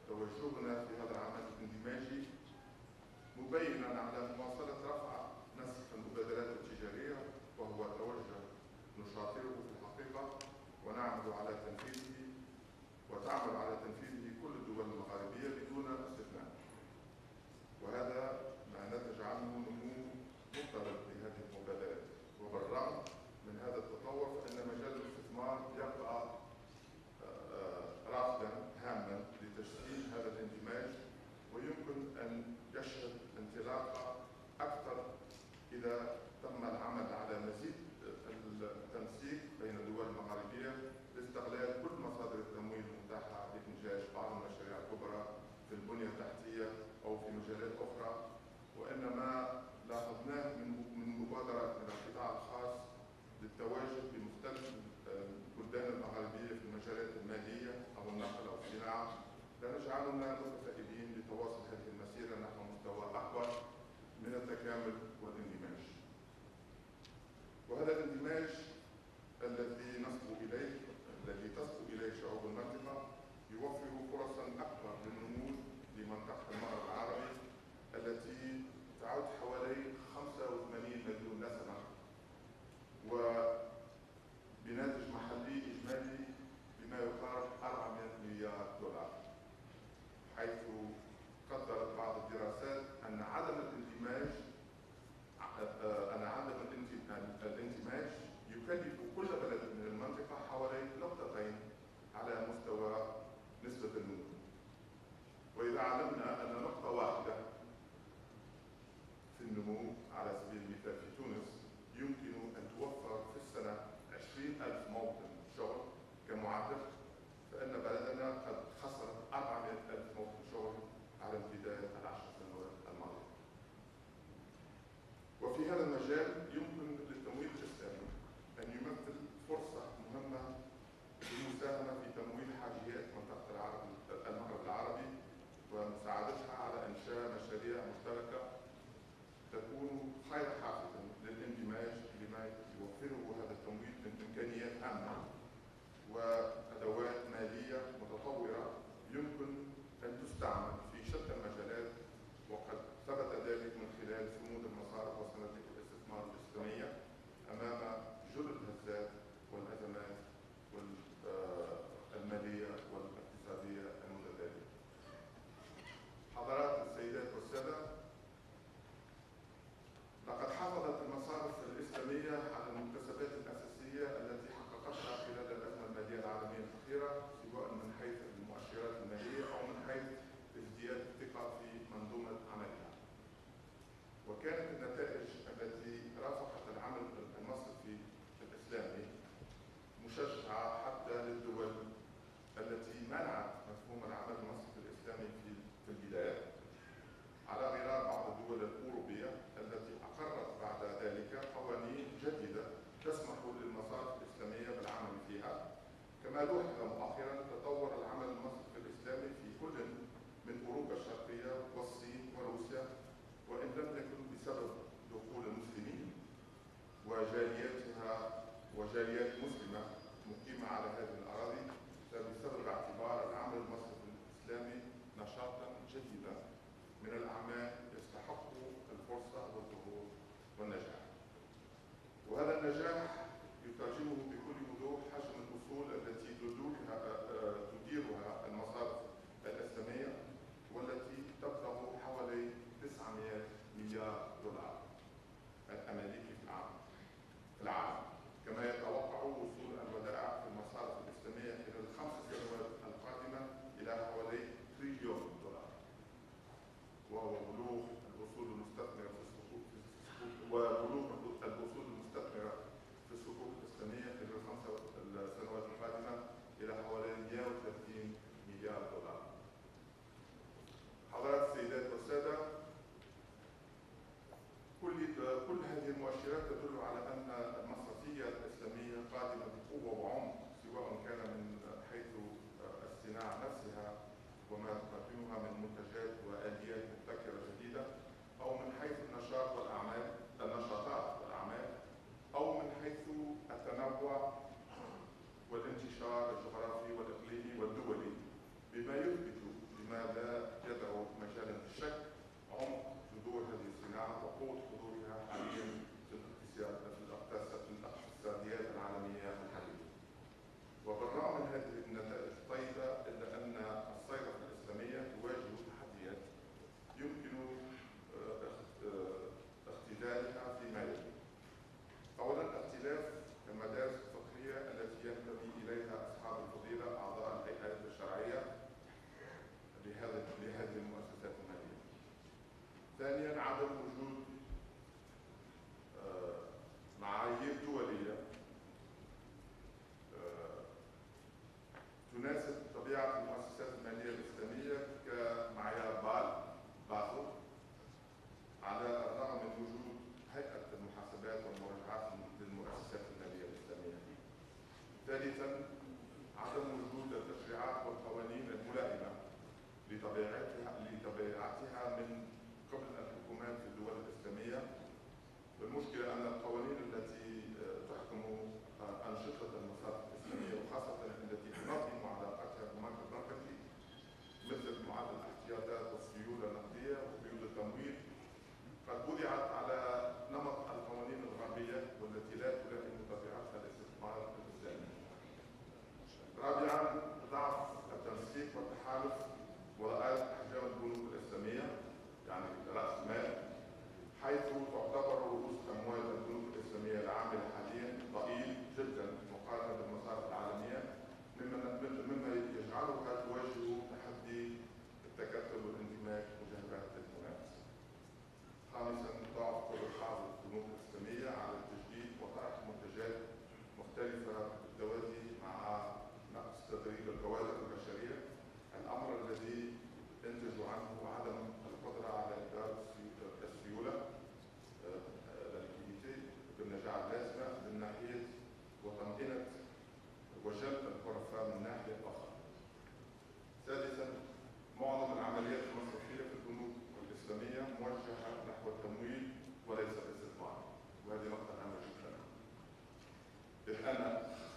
توجهنا في هذا العمل الاندماجي مبينا على مواصلة رفع نسق المبادرات التجارية، وهو توجه نشاطره في الحقيقة، ونعمل على تنفيذه وتعمل على تنفيذه كل الدول المغاربية بدون استثناء. وهذا ما نتج عنه نمو مضطرد لهذه المبادرات. وبالرغم من هذا التطور فإن مجال الاستثمار يبقى رافدا هاما لتشكيل هذا الاندماج، ويمكن أن يشهد انطلاقة أكثر إذا تم العمل على مزيد التنسيق بين الدول المغاربية لاستغلال كل مصادر التمويل المتاحة لإنجاز بعض المشاريع الكبرى في البنية التحتية أو في مجالات أخرى. وإن ما لاحظناه من مبادرات من القطاع الخاص للتواجد بمختلف البلدان المغاربية في المجالات المالية أو النقل أو الصناعة لنجعلنا متفائلين لتواصل هذه المسيرة نحو مستوى أكبر من التكامل والاندماج. وهذا الاندماج الذي تصبو إليه شعوب المنطقة يوفر فرصا أكبر للنمو لمنطقة المغرب العربي التي تعد حوالي 85 مليون نسمة، وبناتج محلي إجمالي بما يقارب 400 مليار دولار، حيث قدرت بعض الدراسات أن عدم الانتماج يكلف كل بلد من المنطقة حوالي نقطتين على مستوى نسبة النمو. وإذا علمنا أن نقطة واحدة في النمو على سبيل المثال في تونس يمكن أن توفر في السنة 20,000 موطن شغل كمعدل، فإن بلدنا قد خسر 400,000 موطن شغل على امتداد 10 سنوات الماضية. وفي هذا المجال يمكن للتمويل الإسلامي أن يمثل فرصة مهمة للمساهمة في تمويل حاجيات منطقة المغرب العربي ومساعدتها على إنشاء مشاريع مشتركة تكون خير حافز للاندماج لما يوفره هذا التمويل من إمكانيات هامة وأدوات مالية متطورة يمكن أن تستعمل في شتى المجالات، وقد ثبت ذلك من خلال صمود المصارف وصناديق الاستثمار الإسلامية أمام جل الهزات والأزمات المالية والاقتصادية المتتالية. حضرات السيدات والسادة، لقد حافظت المصارف الإسلامية على المكتسبات الأساسية التي حققتها خلال الأزمة المالية العالمية الأخيرة، سواء من حيث المؤشرات المالية أو من حيث ازدياد الثقة في منظومة عملها. وكانت النتائج التي رافقت العمل المصرفي الإسلامي مشجعة حتى للدول التي منعت مفهوم العمل المصرفي الإسلامي في البداية، على غرار بعض الدول الأوروبية التي أقرت بعد ذلك قوانين جديدة تسمح للمصارف الإسلامية بالعمل فيها. كما لوحظ مؤخرا تطور العمل المصرفي الإسلامي في كل من أوروبا الشرقية والصين وروسيا، وإن لم يكن بسبب دخول المسلمين وجاليات مسلمة مقيمة على هذه الأراضي، بسبب اعتبار العمل المصرفي الإسلامي نشاطا جديدا من الأعمال يستحق الفرصة والظهور والنجاح. وهذا النجاح يترجمه بكل وضوح حجم الأصول التي تديرها المصارف الإسلامية، والتي تبلغ حوالي 900 مليار دولار أمريكي في العالم. كما يتوقع وصول الودائع في المصارف الإسلامية خلال ال5 سنوات القادمة إلى حوالي تريليون دولار، وهو بلوغ الأصول المستثمرة في الصكوك الإسلامية خلال ال5 سنوات القادمة إلى حوالي 130 مليار دولار. حضرات السيدات والسادة، كل هذه المؤشرات تدل على أن المصرفية الإسلامية قادمة بقوة وعمق، سواء كان من حيث الصناعة نفسها وما تقدمها من منتجات وآليات مبتكرة جديدة، أو من حيث النشاطات والأعمال، أو من حيث التنوع والانتشار الجغرافي والإقليمي والدولي، بما ينتمي إليها أصحاب الفضيلة أعضاء الهيئات الشرعية لهذه المؤسسات المالية. ثانيا، عدم وجود معايير دولية تناسب طبيعة المؤسسات المالية الإسلامية كمعيار بازل، على الرغم من وجود هيئة المحاسبات والمراجعات للمؤسسات المالية الإسلامية. ثالثا، عدم وجود التشريعات والقوانين الملائمة لطبيعتها من قبل الحكومات في الدول الإسلامية. والمشكلة أن القوانين التي تحكم أنشطة المصارف الإسلامية وخاصة التي تنظم علاقتها بالبنك المركزي مثل معدل الاحتياطات والسيولة النقدية وقيود التمويل قد وضعت على نمط القوانين الغربية والتي لا تلائم طبيعتها الاستثمار الإسلامي. رابعا، ضعف التنسيق والتحالف وراء أحجام البنوك الإسلامية، يعني رأس مال، حيث تعتبر رؤوس أموال البنوك الإسلامية العاملة حاليا ضئيل جدا مقارنة بالمصارف العالمية، مما يجعلها تواجه تحدي التكتل والاندماج وجهات المنافسة. خامسا، ضعف قدرة بعض البنوك الإسلامية على التجديد وطرح منتجات مختلفة بالتوازي مع نقص تدريب الكوادر البشرية، الأمر الذي ينتج عنه عدم القدرة على إدارة السيولة بالنجاعة اللازمة من ناحية وتمكينة وجلب الغرفاء من ناحية أخرى. سادسا، معظم العمليات المصرفية في البنوك الإسلامية موجهة نحو التمويل وليس الاستثمار، وهذه نقطة هامة جدا، إذ أن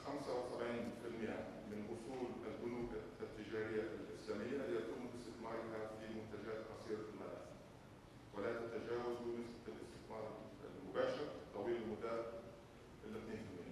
75% من أصول البنوك التجارية الإسلامية يتم استثمارها في منتجات قصيرة المدى ولا تتجاوز نسبة الاستثمار المباشر طويل المدى ال 2%.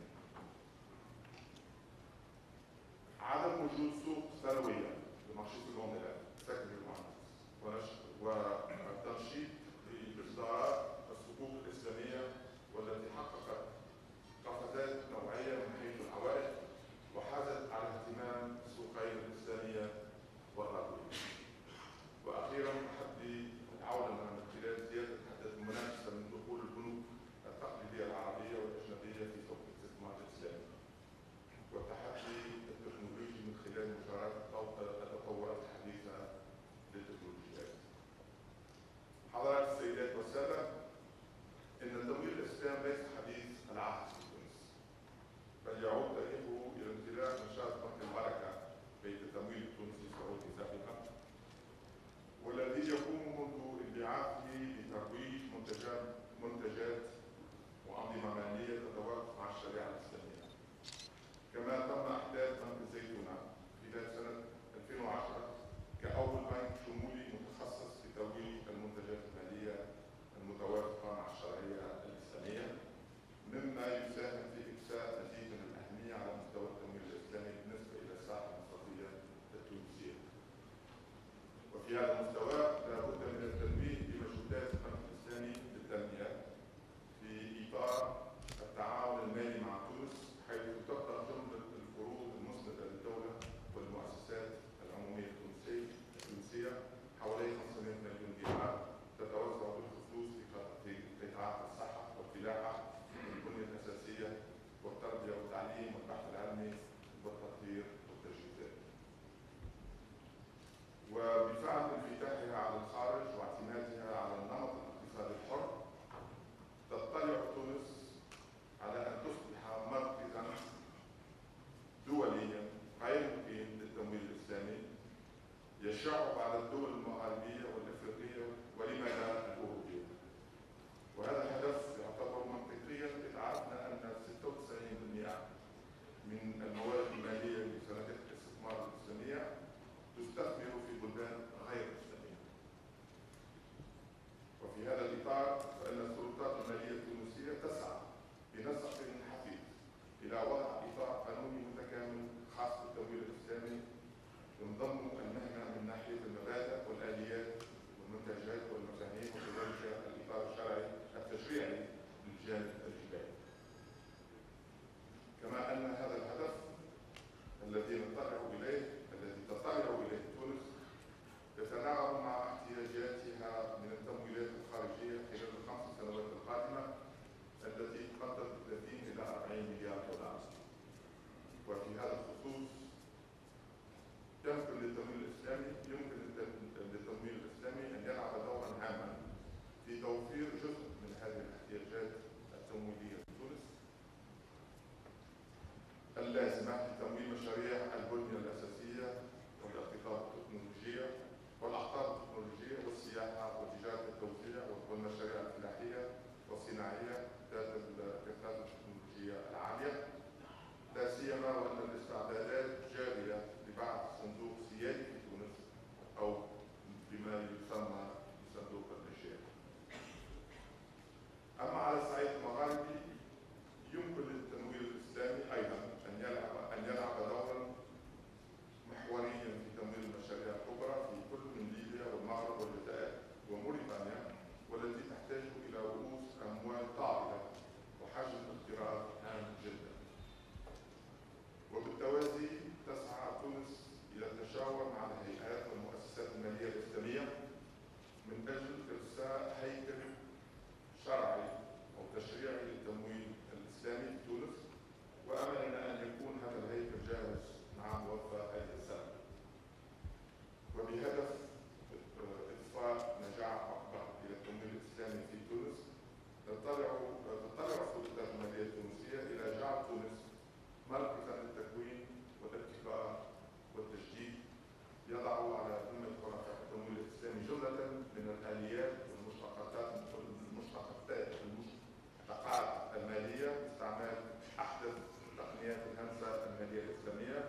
أحدث تقنيات الهندسة المالية الإسلامية،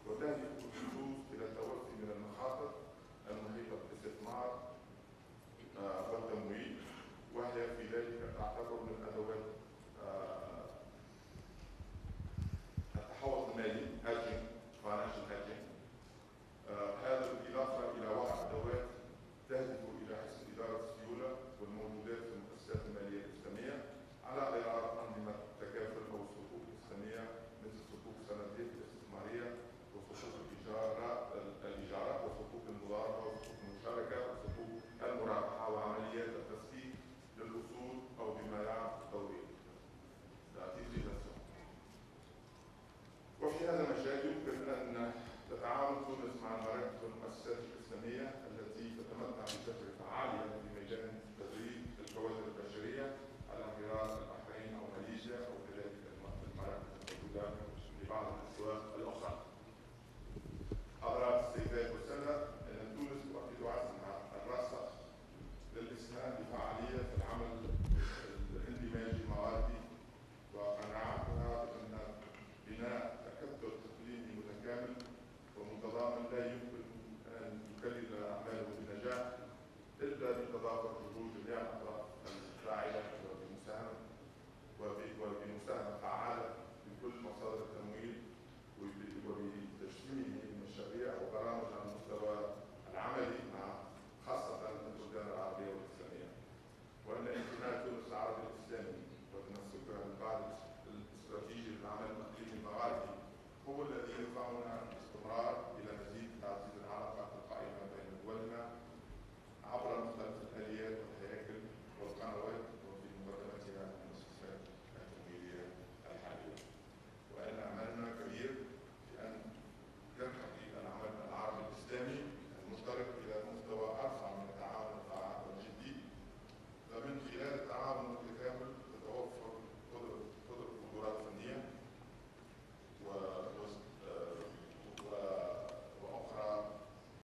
وتهدف بالخصوص إلى التوفي من المخاطر المحيطة بالاستثمار والتمويل، وهي في ذلك تعتبر من أدوات